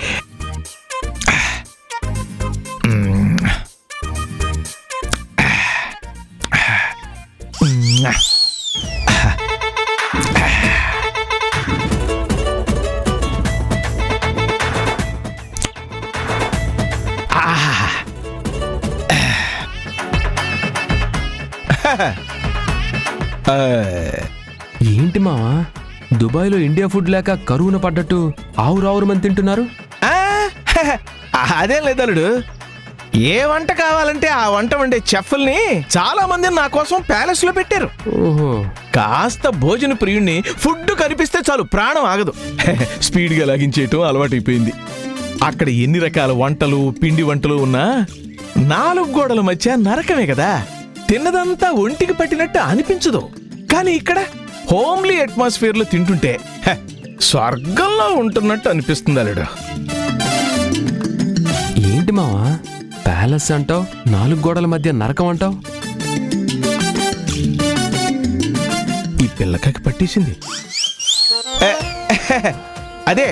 F: ఏంటి మావా, దుబాయ్లో ఇండియా ఫుడ్ లేక కరువున పడ్డట్టు ఆవురావురు మంది తింటున్నారు?
J: అదేం లేదలుడు. ఏ వంట కావాలంటే ఆ వంట వండే చెఫ్ల్ని చాలా మంది నా కోసం ప్యాలెస్ లో పెట్టారు.
F: ఓహో,
J: కాస్త భోజన ప్రియుణ్ణి ఫుడ్ కనిపిస్తే చాలు ప్రాణం ఆగదు. స్పీడ్ గా లాగించేయటం అలవాటైపోయింది. అక్కడ ఎన్ని రకాల వంటలు, పిండి వంటలు ఉన్నా 4 గోడల మధ్య నరకమే కదా. తిన్నదంతా ఒంటికి పట్టినట్టు అనిపించదు. కానీ ఇక్కడ హోమ్లీ అట్మాస్ఫియర్ లో తింటుంటే స్వర్గంలో ఉంటున్నట్టు అనిపిస్తుంది అల్లుడు.
F: ఏంటి మావా, ప్యాలెస్ అంటావు, 4 గోడల మధ్య నరకం అంటావు?
J: ఈ పిల్లకకి పట్టేసింది. అదే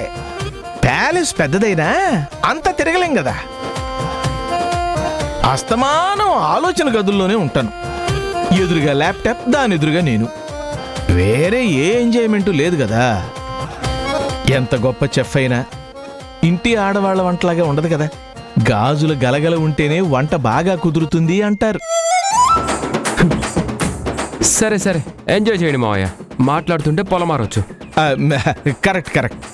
J: ప్యాలెస్ పెద్దదైనా అంత తిరగలేం కదా. అస్తమానం ఆలోచన గదుల్లోనే ఉంటాను. ఎదురుగా ల్యాప్టాప్, దాని ఎదురుగా నేను. వేరే ఏ ఎంజాయ్మెంటు లేదు కదా. ఎంత గొప్ప చెఫ్ అయినా ఇంటి ఆడవాళ్ల వంటలాగా ఉండదు కదా. గాజుల గలగల ఉంటేనే వంట బాగా కుదురుతుంది అంటారు.
F: సరే సరే, ఎంజాయ్ చేయండి మావయ్య. మాట్లాడుతుంటే పొలమారొచ్చు.
J: Correct correct.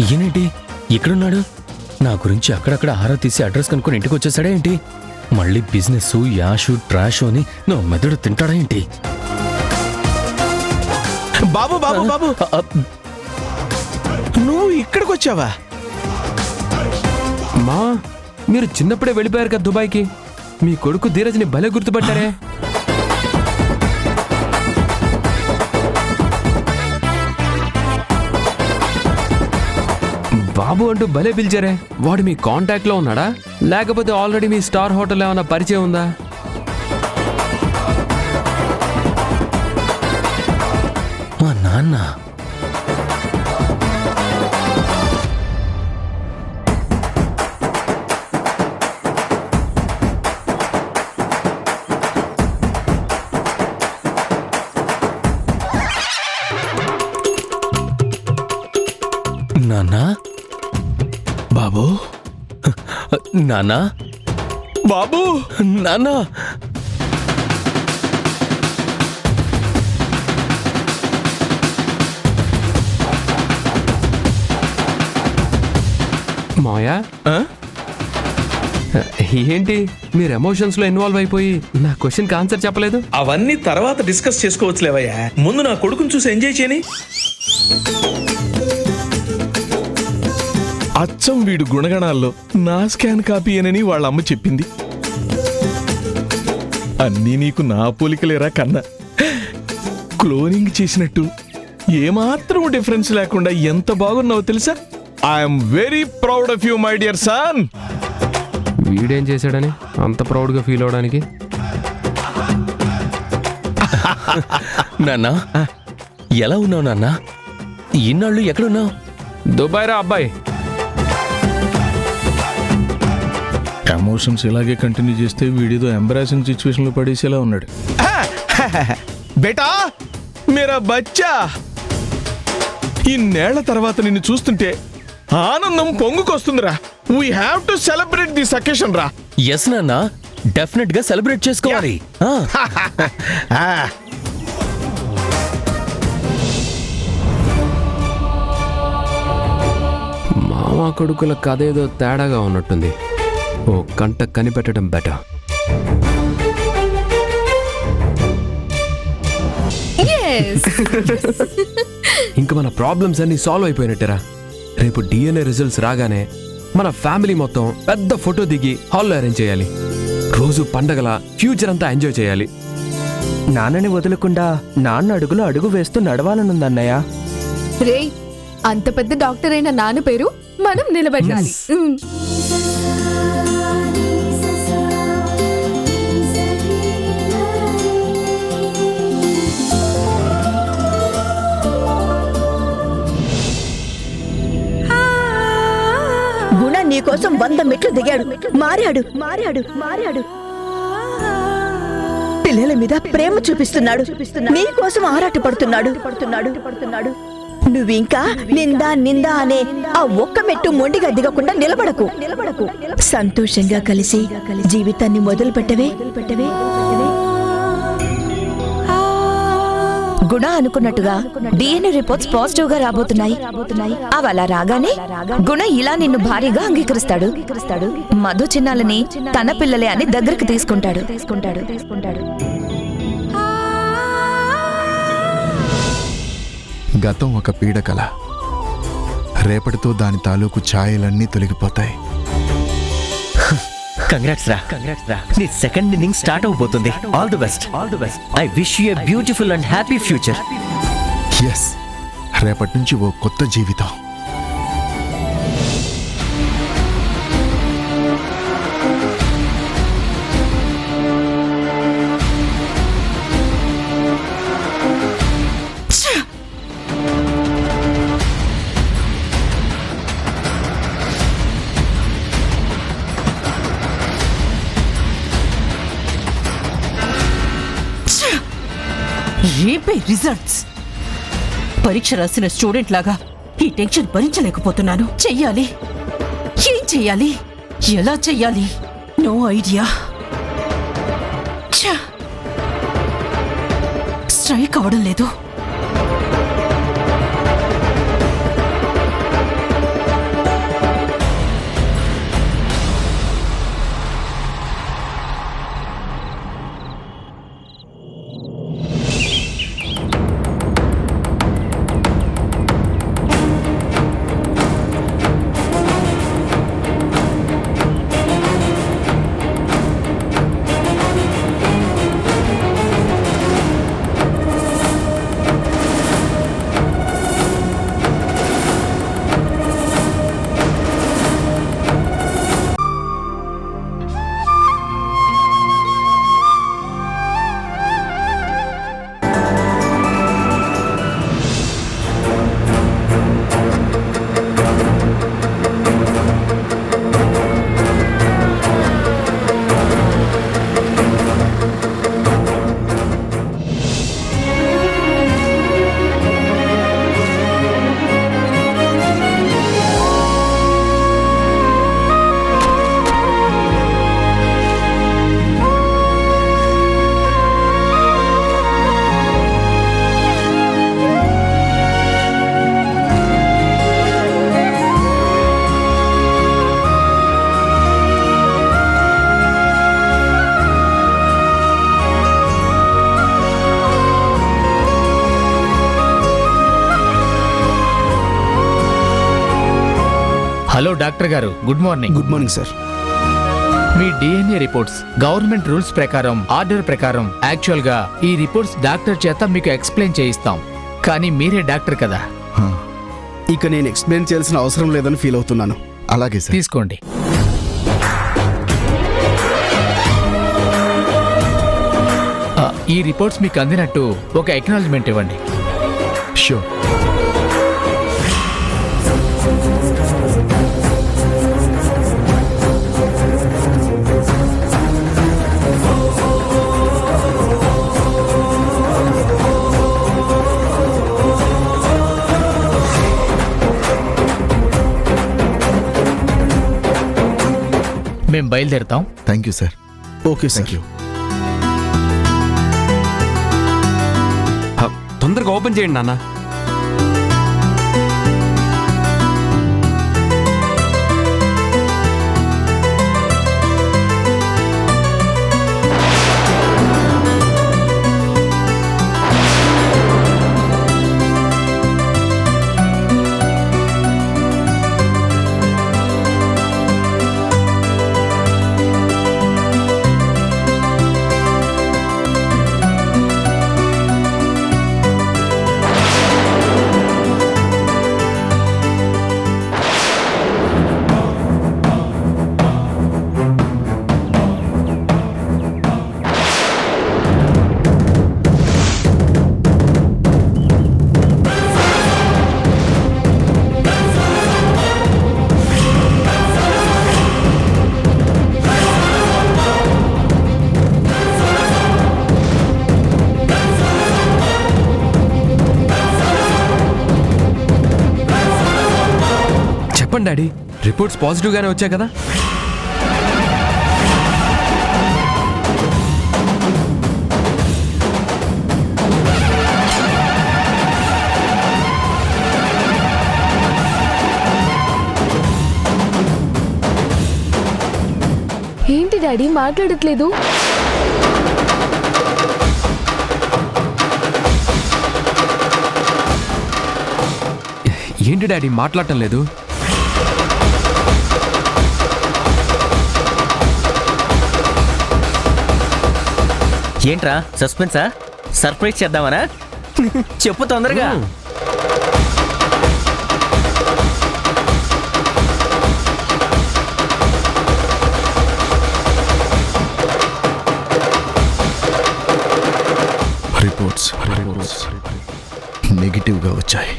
K: ఈయనేంటి ఇక్కడున్నాడు? నా గురించి అక్కడక్కడ ఆరా తీసి అడ్రస్ కనుక్కొని ఇంటికి వచ్చేసాడా ఏంటి? మళ్ళీ బిజినెస్, యాషు, ట్రాషు అని నా మెదడు తింటాడా ఏంటి?
J: బాబు బాబు బాబు, నువ్వు ఇక్కడికి వచ్చావా?
F: మా, మీరు చిన్నప్పుడే వెళ్ళిపోయారు కదా దుబాయ్కి. మీ కొడుకు ధీరజ్ని భలే గుర్తుపట్టారే. బాబు అంటూ భలే పిలిచారే. వాడు మీ కాంటాక్ట్ లో ఉన్నాడా, లేకపోతే ఆల్రెడీ మీ స్టార్ హోటల్ ఏమైనా పరిచయం ఉందా?
K: మా నాన్న నాన్నా,
J: బాబు
K: నాన్నా,
J: బాబు
K: నాన్నా.
F: మాయా, ఏంటి మీరు ఎమోషన్స్ లో ఇన్వాల్వ్ అయిపోయి నా క్వశ్చన్ కి ఆన్సర్ చెప్పలేదు?
J: అవన్నీ తర్వాత డిస్కస్ చేసుకోవచ్చులేవయ్యా. ముందు నా కొడుకుని చూసి ఎంజాయ్ చేయని. అచ్చం వీడు గుణగణాల్లో నా స్కాన్ కాపీ అని వాళ్ళ అమ్మ చెప్పింది. అన్నీ నీకు నా పోలికలేరా కన్నా. క్లోనింగ్ చేసినట్టు ఏమాత్రం డిఫరెన్స్ లేకుండా ఎంత బాగున్నావో తెలుసా? I'm very proud of you my dear son.
F: వీడేం చేశాడని అంత ప్రౌడ్గా ఫీల్ అవడానికి?
K: నాన్నా ఎలా ఉన్నావు నాన్న? ఇన్నాళ్ళు ఎక్కడున్నావు?
F: దుబాయ్ రా అబ్బాయి.
J: ఎమోషన్స్ ఇలాగే కంటిన్యూ చేస్తే వీడితో ఎంబారాసింగ్ సిచ్యువేషన్ లో పడేసేలా ఉన్నాడు. బేటా మేరా బచ్చా, ఇన్నేళ్ల తర్వాత నిన్ను చూస్తుంటే ఆనందం పొంగుకొస్తుందిరా. We have to celebrate this occasion రా.
K: ఎస్ నాన్న, డెఫినెట్ గా సెలబ్రేట్ చేసుకోవాలి.
F: మామ కొడుకుల కథ ఏదో తేడాగా ఉన్నట్టుంది. ఓ కంట కనిపెట్టడం బెటర్. ఇంక మన ప్రాబ్లమ్స్ అన్ని సాల్వ్ అయిపోయినట్టేరా. రేపు డిఎన్ఏ రిజల్ట్స్ రాగానే మన ఫ్యామిలీ మొత్తం పెద్ద ఫోటో దిగి హాల్లో అరేంజ్ చేయాలి. రోజు పండగల ఫ్యూచర్ అంతా ఎంజాయ్ చేయాలి.
I: నాన్నని వదలకుండా నాన్న అడుగులో అడుగు వేస్తూ నడవాలనుందన్నయ్య.
H: రే, అంత పెద్ద డాక్టర్ అయిన నాన్న పేరు మనం నిలబెట్టాలి.
D: గుణ నీకోసం 100 మెట్లు దిగాడు. మారాడు మారాడు మారాడు. పిల్లల మీద ప్రేమ చూపిస్తున్నాడు. నీకోసం ఆరాటపడుతున్నాడు. నువ్వింకా నిందా నిందా అనే ఆ ఒక్క మెట్టు మొండిగా దిగకుండా నిలబడకు. సంతోషంగా కలిసి జీవితాన్ని మొదలు పెట్టవే.
B: గుణ అనుకున్నట్టుగా డిఎన్ఏ రిపోర్ట్స్ పాజిటివ్ గా రాబోతున్నాయి. అవి అలా రాగానే గుణ ఇలా నిన్ను భారీగా అంగీకరిస్తాడు. మధు చిన్నాలని తన పిల్లలే అని దగ్గరికి తీసుకుంటాడు.
A: గతం ఒక పీడకల. రేపటితో దాని తాలూకు ఛాయలన్నీ తొలగిపోతాయి.
L: కంగ్రాట్స్ రా. నీ సెకండ్ ఇన్నింగ్ స్టార్ట్ అవబోతుంది. All the best. I wish you a beautiful and happy future.
A: Yes, రేపటి నుంచి ఓ కొత్త జీవితం.
C: రేపే రిజల్ట్స్. పరీక్ష రాసిన స్టూడెంట్ లాగా ఈ టెన్షన్ భరించలేకపోతున్నాను. చెయ్యాలి, ఏం చెయ్యాలి, ఎలా చెయ్యాలి, నో ఐడియా. స్ట్రైక్ అవ్వడం లేదు.
L: హలో డాక్టర్ గారు, good morning.
I: Good morning sir.
M: మీ డిఎన్ఏ రిపోర్ట్స్ గవర్నమెంట్ రూల్స్ ప్రకారం ఆర్డర్ ప్రకారం యాక్చువల్ గా ఈ రిపోర్ట్స్ డాక్టర్ చేత మీకు ఎక్స్ప్లెయిన్ చేయిస్తాం, కానీ మీరే డాక్టర్ కదా.
I: ఇక నేను ఎక్స్ప్లెయిన్ చేయాల్సిన అవసరం లేదని ఫీల్ అవుతున్నాను.
A: అలాగే సార్.
M: తీసుకోండి. ఈ రిపోర్ట్స్ మీకు అందినట్టు ఒక ఎక్నాలజ్మెంట్ ఇవ్వండి.
A: షూర్.
M: మేము బయలుదేరుతాం.
A: Thank you sir.
I: Okay sir.
A: Thank you.
F: తొందరగా ఓపెన్ చేయండి నాన్న. చెప్పండి డాడీ, రిపోర్ట్స్ పాజిటివ్ గానే వచ్చాయి కదా?
H: ఏంటి డాడీ మాట్లాడట్లేదు?
F: ఏంటి డాడీ మాట్లాడటం లేదు?
L: ఏంట్రా సస్పెన్సా? సర్ప్రైజ్ చేద్దామనా? చెప్పు తొందరగా.
A: రిపోర్ట్స్ నెగిటివ్గా వచ్చాయి.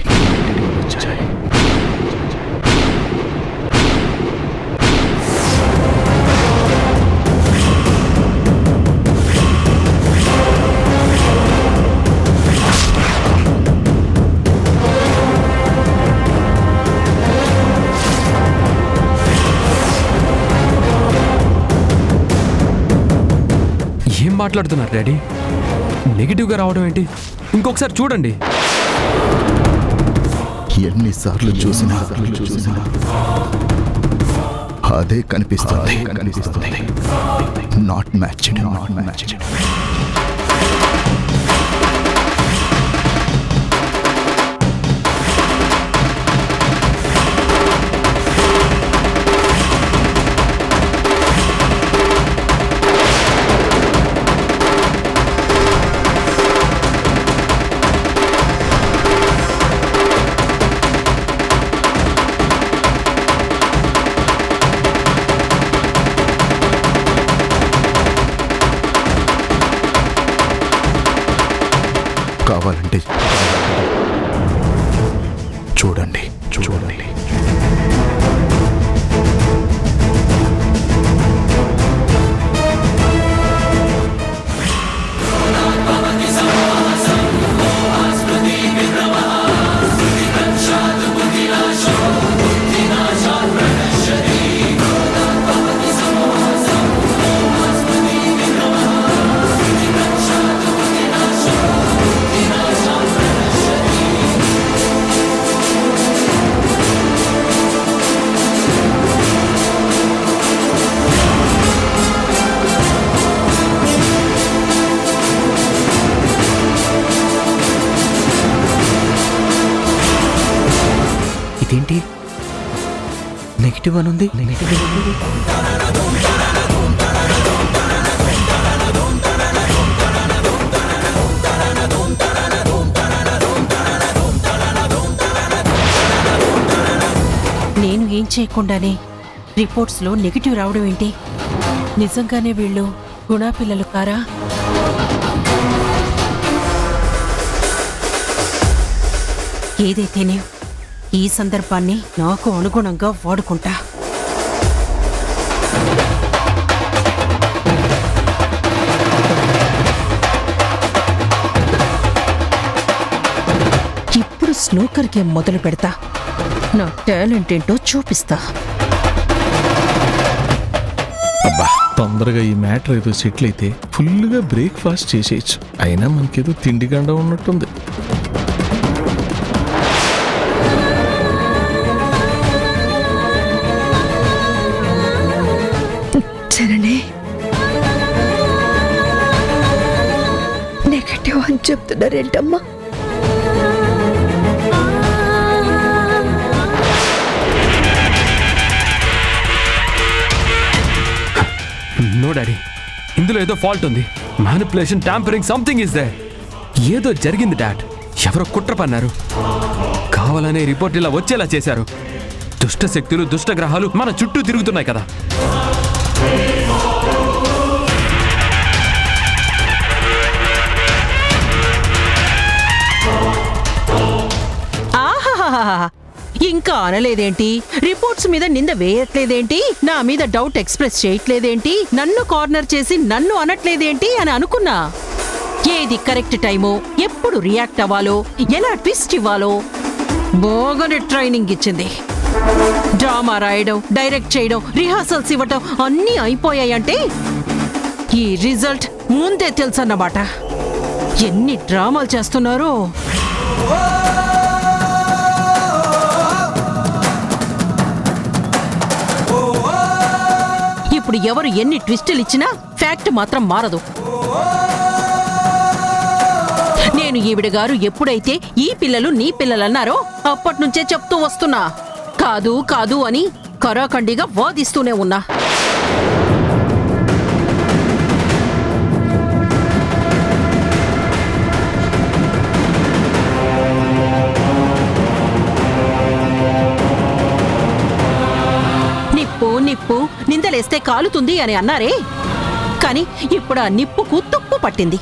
F: ఏం మాట్లాడుతున్నారు డాడీ? నెగిటివ్గా రావడం ఏంటి? ఇంకొకసారి చూడండి.
A: ఎన్నిసార్లు చూసినా అదే కనిపిస్తుంది. Not matched. కావాలంటే చూడండి.
L: ఇదేంటి నెగిటివ్ అని ఉంది?
C: ఏం చేయకుండానే రిపోర్ట్స్లో నెగిటివ్ రావడం ఏంటి? నిజంగానే వీళ్ళు గుణా పిల్లలు కారా? ఏదైతేనే ఈ సందర్భాన్ని నాకు అనుగుణంగా వాడుకుంటా. ఇప్పుడు స్నూకర్ గేమ్ మొదలు పెడతా. నా టాలెంట్ ఏంటో చూపిస్తా.
J: అబ్బా, తొందరగా ఈ మ్యాటర్ ఏదో సెటిల్ అయితే ఫుల్గా బ్రేక్ఫాస్ట్ చేసేయచ్చు. అయినా మనకేదో తిండి గండ ఉన్నట్టుంది.
D: జనని నెగటివ్ అని చెప్తున్నారేంటమ్మా?
F: నో డాడీ, ఇందులో ఏదో ఫాల్ట్ ఉంది. Manipulation, tampering, something is there. ఏదో జరిగింది డాడ్. ఎవరో కుట్ర పన్నారు. కావాలనే రిపోర్ట్ ఇలా వచ్చేలా చేశారు. దుష్ట శక్తులు, దుష్ట గ్రహాలు మన చుట్టూ తిరుగుతున్నాయి కదా.
C: ఆహాహాహా, ఇంకా అనలేదేంటి? రిపోర్ట్స్ మీద నింద వేయట్లేదేంటి? నా మీద డౌట్ ఎక్స్ప్రెస్ చేయట్లేదేంటి? నన్ను కార్నర్ చేసి నన్ను అనట్లేదేంటి అని అనుకున్నా. ఏది కరెక్ట్ టైమో, ఎప్పుడు రియాక్ట్ అవ్వాలో, ఎలా ట్విస్ట్ ఇవ్వాలో బాగానే ట్రైనింగ్ ఇచ్చింది. డ్రామా రాయడం, డైరెక్ట్ చేయడం, రిహార్సల్స్ ఇవ్వటం అన్నీ అయిపోయాయంటే ఈ రిజల్ట్ ముందే తెలుసన్నమాట. ఎన్ని డ్రామాలు చేస్తున్నారో. ఇప్పుడు ఎవరు ఎన్ని ట్విస్టులు ఇచ్చినా ఫ్యాక్ట్ మాత్రం మారదు. నేను ఈవిడ గారు ఎప్పుడైతే ఈ పిల్లలు నీ పిల్లలన్నారో అప్పట్నుంచే చెప్తూ వస్తున్నా. కాదు కాదు అని కరాఖండిగా వాదిస్తూనే ఉన్నా. నిప్పు నిప్పు నిందలేస్తే కాలుతుంది అని అన్నారే, కానీ ఇప్పుడు ఆ నిప్పుకు తుప్పు పట్టింది.